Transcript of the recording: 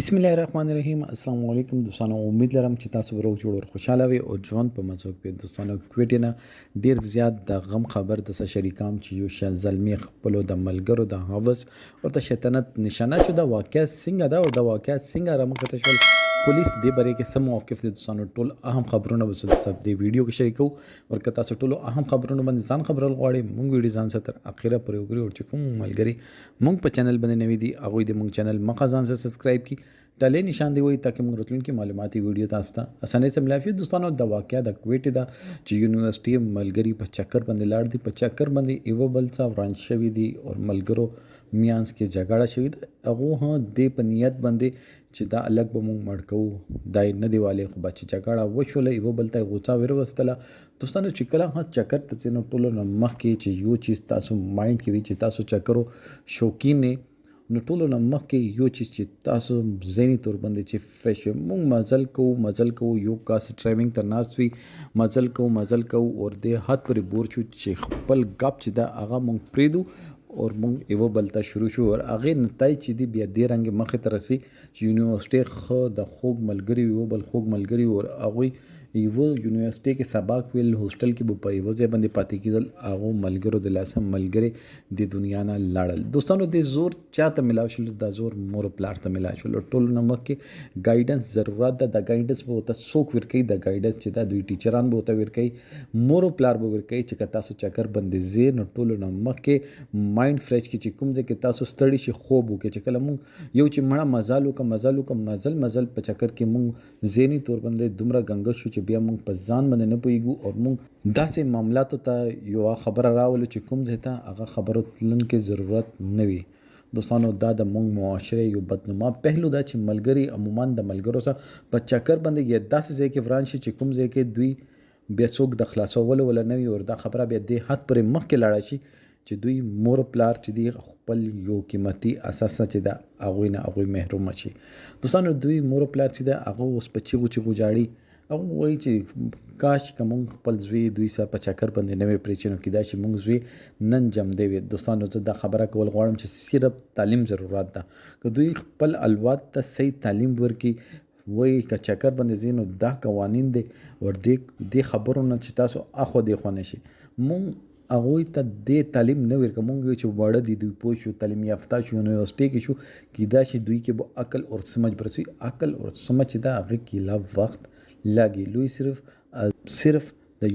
बिस्मिल्लाहिर्रहमानिर्रहीम अस्सलाम वालेकुम दोस्तانو उम्मीद लرم چې تاسو به روغ جوړ او خوشاله وي او ژوند په مزه کې دوستانو کویټ نه ډیر زیات د غم خبر د شریکام چې یو زلمی خپل د ملګرو د حوس او د شیطنت نشانه شو د واقعیا څنګه دا او د واقعیا څنګه رامخته شول پولیس دې بری کې سم موقف دي دوستانو ټول اهم خبرونه به سب دې ویډیو کې شریکو ورکه تاسو ټول اهم خبرونه باندې ځان خبرول غواړي مونږ ویډیو ځان ستر اخیره پرې وګورئ او چې کوم ملګری مونږ په چینل باندې نوی دي هغه دې مونږ چینل مخه ځان سبسکرایب کی ټاله نشان دی وای تاکي موږ راتلونکي معلوماتي ویډیو تاسو ته اسانه سره ملافي دوستانو د واقعیا د کویټ د چې یونیورسيټي ملګری په چکر باندې لاړ دي په چکر باندې ایو بل څا وران شوی دي او ملګرو میانس کې جګړه شوی ده هغه ها د پنیت باندې چې دا الګ به موږ مړکو دای نه دیواله خو بچ جګړه وشول ایو بل ته غوڅا ورستله دوستانو چې کله ها چکر ته نو ټولو مخ کې چې یو چیز تاسو مایند کې وی چې تاسو چکرو شوقین نه نو ټولو نه مخکې یو چې تاسو ذهني تور باندې چې فرش مونږ مزل کو یو کاس ډرایوینګ تر ناس وی مزل کو اور د هات پر بور شو چې خپل غپ چې دا هغه مونږ پریدو اور مونږ ایو بلتا شروع شو اور هغه نتای چې دی بیا د رنګ مخه ترسي چې یونیورسيټي خو د خوګ ملګری یو بل خوګ ملګری اور هغه ایو یونیورسيټي کې سبق ویل هوسټل کې په ایو ځای باندې پاتې کېدل هغه ملګرو د لاسم ملګری د دنیا نه لاړل دوستانو د زور چاته ملاو شول د زور مور پلار ته ملاو شول ټول نمک کې ګایډنس ضرورت ده د ګایډنس به ته سوک ورکې د ګایډنس چې دا دوی ټیچران به ته ورکې مور پلار به ورکې چې تاسو چکر باندې زین ټول نمک کې مایند فرش کې چې کوم ځکه تاسو ستړي شي خوب وکړي چې کله مونږ یو چې مړه مزالو په چکر کې مونږ زینی تور باندې دومره غنګ شو چې بیا مونږ په ځان باندې نه پويګو او مونږ داسې معاملاتو ته یو خبره راول چې کوم ځای هغه خبرو تلن کې ضرورت نه وي دوستانو دا د مونږ معاشره یو بدنما پهلو دا چې ملګری عموما د ملګرو سره په چکر باندې یې داسې ځای کې وران شي چې کوم ځای کې دوی بیا څوک د خلاصول ولا نه وي او دا خبره بیا د حد پر مخ کې لاړ شي چې دوی مور پلار چې دی خپل یو قیمتي اساس چې دا هغه محروم شي دوستانو دوی مور پلار چې دا هغه اوس په چیغو جاړي او وای چې کاش کوم خپل زوی دوی سره په چکر باندې نوې پریچنو کې دا چې موږ زوی نن جم دی دوستانو زه دا خبره کول غواړم چې صرف تعلیم ضرورت ده که دوی خپل الواد ته صحیح تعلیم ورکي وای که چکر باندې زینو دا قوانین دي ور دې خبرونه چې تاسو اخو دی خو نشي مونږ هغه ته د تعلیم نه ورکوم موږ چې وړه دي دوی پوه شو تعلیم یافته شو یونیورسيټي کې شو کیدا شي دوی کې به عقل او سمجھ پرسي عقل او سمجھ دا هغه کې لا وخت لګي لوی صرف د